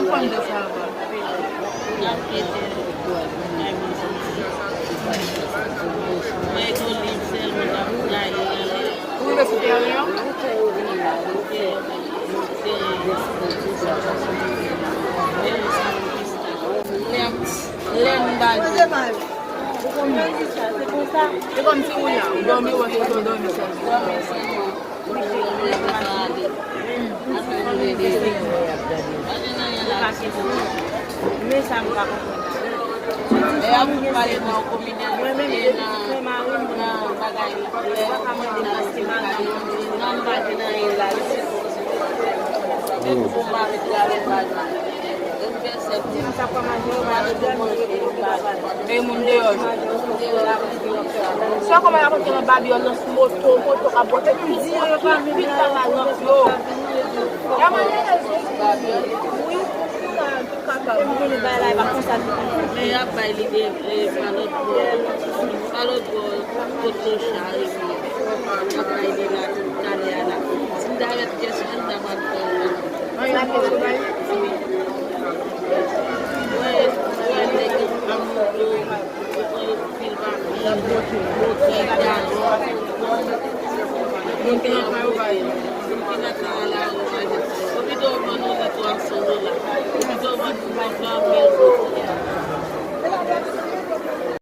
fond de ça. Université à Lyon? C'est comme si on a dormi ou on dormi mais ça me va. Et à vous parler dans la communauté, só como ela continua babiando nos motor a bota que dia eu vou me virar lá no fio. É a maneira oui, ele vai lá e vai contar. Mais après il est falot pour chari. Après il est là Taliana. C'est d'ailleurs question d'amant. Oui, la question là.